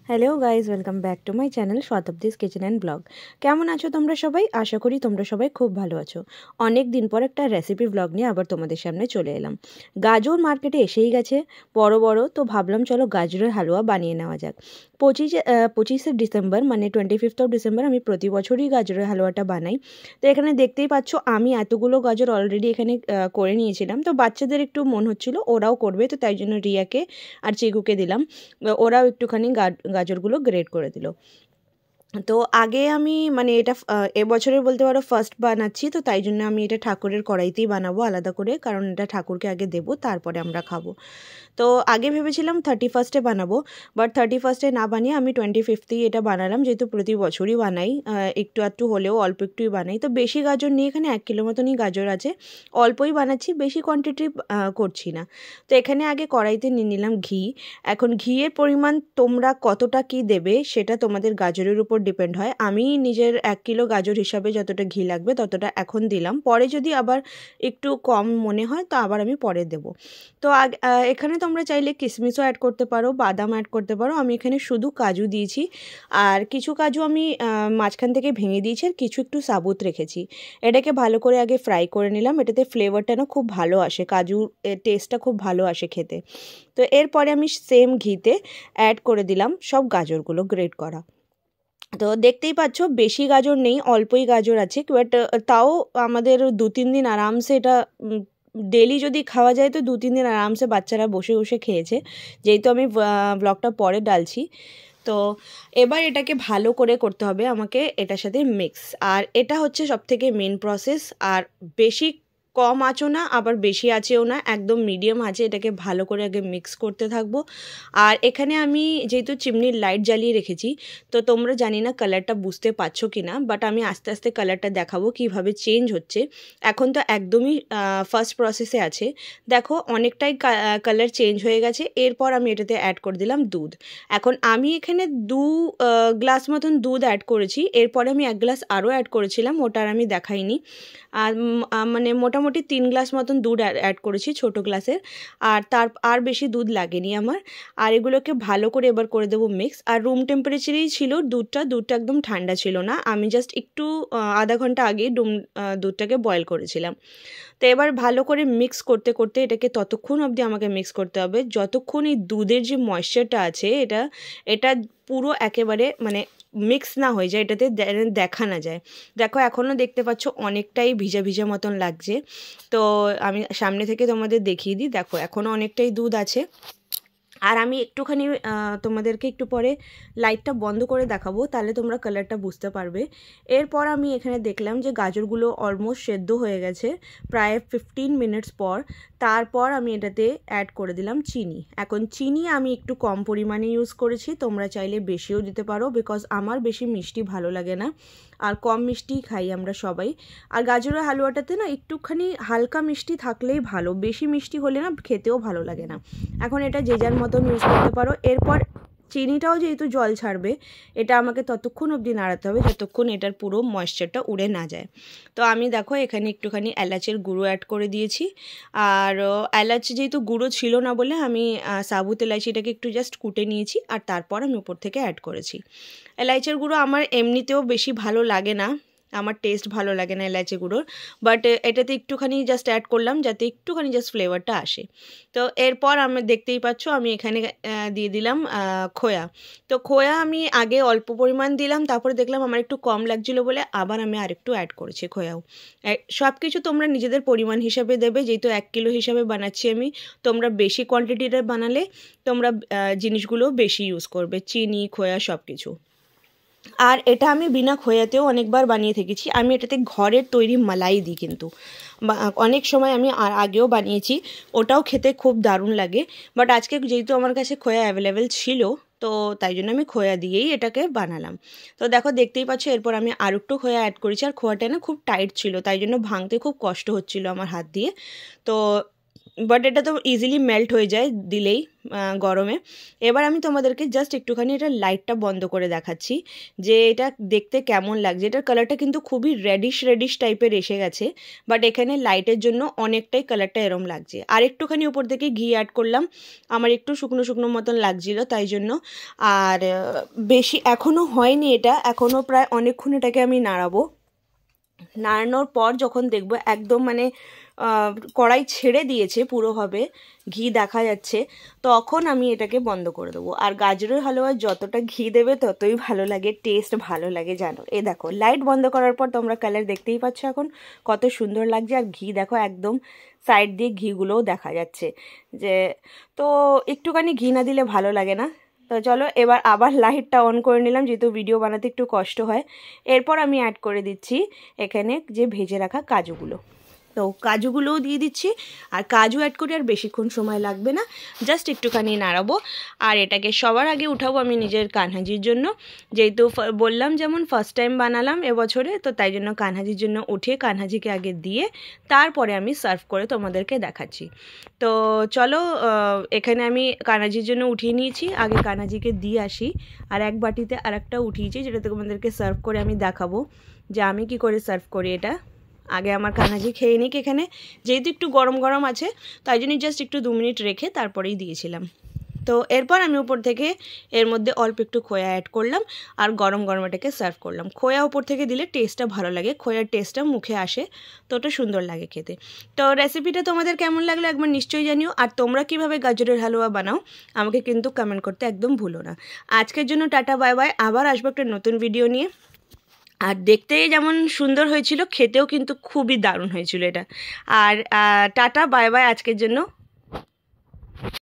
Hello guys, welcome back to my channel Shatabdi's kitchen and blog. কেমন আছো তোমরা সবাই? আশা করি তোমরা সবাই খুব ভালো আছো। অনেক দিন পর একটা রেসিপি ব্লগ নিয়ে আবার তোমাদের সামনে চলে এলাম। গাজর মার্কেটে এসেই গেছে বড় বড়, তো ভাবলাম চলো গাজরের হালুয়া বানিয়ে নেওয়া যাক। 25শে ডিসেম্বর মানে 25th অফ ডিসেম্বর আমি প্রতি বছরই গাজরের হালুয়াটা বানাই। তো এখানে দেখতেই পাচ্ছ আমি এতগুলো গাজর অলরেডি এখানে করে নিয়েছিলাম। তো বাচ্চাদের একটু মন হচ্ছিল ওরাও করবে, তো তাই জন্য রিয়াকে আর চিকুকে দিলাম। ওরাও একটুখানি গাজরগুলো গ্রেট করে দিল। তো আগে আমি মানে এটা এবছরের বলতে পারো ফার্স্ট বানাচ্ছি, তো তাই জন্য আমি এটা ঠাকুরের কড়াইতেই বানাবো আলাদা করে, কারণ এটা ঠাকুরকে আগে দেবো তারপরে আমরা খাবো। তো আগে ভেবেছিলাম 31স্টে বানাবো, বাট 31স্টে না বানিয়ে আমি 25th এটা বানালাম, যেহেতু প্রতি বছরই বানাই, একটু একটু হলেও অল্প একটুই বানাই। তো বেশি গাজর নিয়ে এখানে 1 কিলো মতনই গাজর আছে, অল্পই বানাচ্ছি, বেশি কোয়ান্টিটি করছি না। তো এখানে আগে কড়াইতে নিয়ে নিলাম ঘি। এখন ঘিয়ের পরিমাণ তোমরা কতটা কি দেবে সেটা তোমাদের গাজরের উপর ডিপেন্ড হয়। আমি নিজের 1 কিলো গাজর হিসাবে যতটা ঘি লাগবে ততটা এখন দিলাম, পরে যদি আবার একটু কম মনে হয় তো আবার আমি পরে দেবো। তো এখানে তোমরা চাইলে কিশমিশও অ্যাড করতে পারো, বাদাম অ্যাড করতে পারো। আমি এখানে শুধু কাজু দিয়েছি, আর কিছু কাজু আমি মাঝখান থেকে ভেঙে দিয়েছি, আর কিছু একটু সাবুত রেখেছি। এটাকে ভালো করে আগে ফ্রাই করে নিলাম, এটাতে ফ্লেভারটা না খুব ভালো আসে, কাজুর টেস্টটা খুব ভালো আসে খেতে। তো এরপরে আমি সেম ঘিতে অ্যাড করে দিলাম সব গাজরগুলো গ্রেট করা। তো দেখতেই পাচ্ছ বেশি গাজর নেই, অল্পই গাজর আছে, বাট তাও আমাদের 2-3 দিন আরামসে এটা ডেলি যদি খাওয়া যায় তো 2-3 দিন আরামসে বাচ্চারা বসে বসে খেয়েছে, যেহেতু আমি ব্লগটা পরে ডালছি। তো এবার এটাকে ভালো করে করতে হবে আমাকে এটার সাথে মিক্স, আর এটা হচ্ছে সবথেকে মেন প্রসেস। আর বেশি কম আঁচও না আবার বেশি আঁচেও না, একদম মিডিয়াম আছে, এটাকে ভালো করে আগে মিক্স করতে থাকবো। আর এখানে আমি যেহেতু চিমনির লাইট জ্বালিয়ে রেখেছি, তো তোমরা জানি না কালারটা বুঝতে পারছো কি না, বাট আমি আস্তে আস্তে কালারটা দেখাবো কিভাবে চেঞ্জ হচ্ছে। এখন তো একদমই ফার্স্ট প্রসেসে আছে, দেখো অনেকটাই কালার চেঞ্জ হয়ে গেছে। এরপর আমি এটাতে অ্যাড করে দিলাম দুধ। এখন আমি এখানে 2 গ্লাস মতন দুধ অ্যাড করেছি, এরপরে আমি 1 গ্লাস আরও অ্যাড করেছিলাম, ওটার আমি দেখাইনি। আর মানে মোটামুটি 3 গ্লাস মতন দুধ অ্যাড করেছি ছোট গ্লাসের, আর বেশি দুধ লাগেনি আমার। আর এগুলোকে ভালো করে এবার করে দেবো মিক্স। আর রুম টেম্পারেচারেই ছিল দুধটা একদম ঠান্ডা ছিল না, আমি জাস্ট একটু আধা ঘন্টা আগে দুধটাকে বয়েল করেছিলাম। তো এবার ভালো করে মিক্স করতে করতে এটাকে ততক্ষণ অবধি আমাকে মিক্স করতে হবে যতক্ষণ এই দুধের যে ময়েশ্চারটা আছে এটা পুরো একেবারে মানে মিক্স না হয়ে যায়, এটাতে দেখা না যায়। দেখো এখনও দেখতে পাচ্ছ অনেকটাই ভিজা ভিজা মতন লাগছে। তো আমি সামনে থেকে তোমাদের দেখিয়ে দিই, দেখো এখনও অনেকটাই দুধ আছে। আর আমি একটুখানি তোমাদেরকে একটু পরে লাইটটা বন্ধ করে দেখাবো, তাহলে তোমরা কালারটা বুঝতে পারবে। এরপর আমি এখানে দেখলাম যে গাজরগুলো অলমোস্ট সেদ্ধ হয়ে গেছে প্রায় 15 মিনিটস পর। তারপর আমি এটাতে অ্যাড করে দিলাম চিনি। এখন চিনি আমি একটু কম পরিমাণে ইউজ করেছি, তোমরা চাইলে বেশিও দিতে পারো, বিকজ আমার বেশি মিষ্টি ভালো লাগে না, আর কম মিষ্টি খাই আমরা সবাই। আর গাজরের হালুয়াটাতে না একটুখানি হালকা মিষ্টি থাকলেই ভালো, বেশি মিষ্টি হলে না খেতেও ভালো লাগে না। এখন এটা যে যার মতন ইউজ করতে পারো। এরপর চিনিটাও যেহেতু জল ছাড়বে, এটা আমাকে ততক্ষণ অবধি নাড়াতে হবে যতক্ষণ এটার পুরো ময়েশ্চারটা উড়ে না যায়। তো আমি দেখো এখানে একটুখানি এলাচের গুঁড়ো অ্যাড করে দিয়েছি। আর এলাচ যেহেতু গুঁড়ো ছিল না বলে আমি সাবুত এলাচিটাকে একটু জাস্ট কুটে নিয়েছি, আর তারপর আমি উপর থেকে অ্যাড করেছি। এলাচের গুঁড়ো আমার এমনিতেও বেশি ভালো লাগে না, আমার টেস্ট ভালো লাগে না এলাচি গুঁড়োর, বাট এটাতে একটুখানি জাস্ট অ্যাড করলাম যাতে একটুখানি জাস্ট ফ্লেভারটা আসে। তো এরপর আমি দেখতেই পাচ্ছ আমি এখানে দিয়ে দিলাম খোয়া। তো খোয়া আমি আগে অল্প পরিমাণ দিলাম, তারপরে দেখলাম আমার একটু কম লাগছিলো বলে আবার আমি আরেকটু অ্যাড করেছি খোয়াও। সব কিছু তোমরা নিজেদের পরিমাণ হিসাবে দেবে, যেহেতু 1 কিলো হিসাবে বানাচ্ছি আমি। তোমরা বেশি কোয়ান্টিটিটা বানালে তোমরা জিনিসগুলো বেশি ইউজ করবে, চিনি খোয়া সব কিছু। আর এটা আমি বিনা খোয়াতেও অনেকবার বানিয়ে থেকেছি, আমি এটাতে ঘরের তৈরি মালাই দিই, কিন্তু অনেক সময় আমি আগেও বানিয়েছি, ওটাও খেতে খুব দারুণ লাগে। বাট আজকে যেহেতু আমার কাছে খোয়া অ্যাভেলেবেল ছিল, তো তাই জন্য আমি খোয়া দিয়েই এটাকে বানালাম। তো দেখো দেখতেই পাচ্ছ এরপর আমি আর একটু খোয়া অ্যাড করেছি, আর খোয়াটা না খুব টাইট ছিল, তাই জন্য ভাঙতে খুব কষ্ট হচ্ছিল আমার হাত দিয়ে। তো বাট এটা তো ইজিলি মেল্ট হয়ে যায় দিলেই গরমে। এবার আমি তোমাদেরকে জাস্ট একটুখানি এটা লাইটটা বন্ধ করে দেখাচ্ছি যে এটা দেখতে কেমন লাগছে। এটার কালারটা কিন্তু খুবই রেডিশ টাইপের এসে গেছে, বাট এখানে লাইটের জন্য অনেকটাই কালারটা এরম লাগছে। আর একটুখানি উপর থেকে ঘি অ্যাড করলাম, আমার একটু শুকনো শুকনো মতন লাগছিল তাই জন্য। আর বেশি এখনও হয়নি, এটা এখনও প্রায় অনেকক্ষণ এটাকে আমি নাড়াবো। নাড়ানোর পর যখন দেখবো একদম মানে কড়াই ছেড়ে দিয়েছে পুরোভাবে, ঘি দেখা যাচ্ছে, তখন আমি এটাকে বন্ধ করে দেবো। আর গাজরের হালুয়া যতটা ঘি দেবে ততই ভালো লাগে, টেস্ট ভালো লাগে জানো। এই দেখো লাইট বন্ধ করার পর তোমরা কালার দেখতেই পাচ্ছ এখন কত সুন্দর লাগছে। আর ঘি দেখো একদম সাইড দিয়ে ঘিগুলোও দেখা যাচ্ছে যে, তো একটুখানি ঘি না দিলে ভালো লাগে না। তো চলো এবার আবার লাইটটা অন করে নিলাম, যেহেতু ভিডিও বানাতে একটু কষ্ট হয়। এরপর আমি অ্যাড করে দিচ্ছি এখানে যে ভেজে রাখা কাজুগুলো। তো কাজুগুলোও দিয়ে দিচ্ছি। আর কাজু অ্যাড করে আর বেশিক্ষণ সময় লাগবে না, জাস্ট একটুখানি নাড়াবো। আর এটাকে সবার আগে উঠাবো আমি নিজের কানহাজির জন্য, যেহেতু বললাম যেমন ফার্স্ট টাইম বানালাম এবছরে, তো তাই জন্য কানহাজির জন্য উঠিয়ে কানহাজিকে আগে দিয়ে তারপরে আমি সার্ভ করে তোমাদেরকে দেখাচ্ছি। তো চলো এখানে আমি কানহাজির জন্য উঠিয়ে নিয়েছি, আগে কানহাজিকে দিয়ে আসি। আর এক বাটিতে আর একটা উঠিয়েছি, যেটা তোমাদেরকে সার্ভ করে আমি দেখাবো যে আমি কি করে সার্ভ করি এটা। আগে আমার কানহাজি খেয়ে নিক এখানে, যেহেতু একটু গরম গরম আছে তাই জন্য জাস্ট একটু 2 মিনিট রেখে তারপরেই দিয়েছিলাম। তো এরপর আমি উপর থেকে এর মধ্যে অল্প একটু খোয়া অ্যাড করলাম আর গরম গরম এটাকে সার্ভ করলাম। খোয়া উপর থেকে দিলে টেস্টটা ভালো লাগে, খোয়ার টেস্টটা মুখে আসে, তো ওটা সুন্দর লাগে খেতে। তো রেসিপিটা তোমাদের কেমন লাগলো একবার নিশ্চয়ই জানিও। আর তোমরা কিভাবে গাজরের হালুয়া বানাও আমাকে কিন্তু কমেন্ট করতে একদম ভুলো না। আজকের জন্য টাটা বাই বাই, আবার আসবো একটা নতুন ভিডিও নিয়ে। আর দেখতে যেমন সুন্দর হয়েছিল, খেতেও কিন্তু খুবই দারুণ হয়েছিল এটা। আর টাটা বাই বাই আজকের জন্য।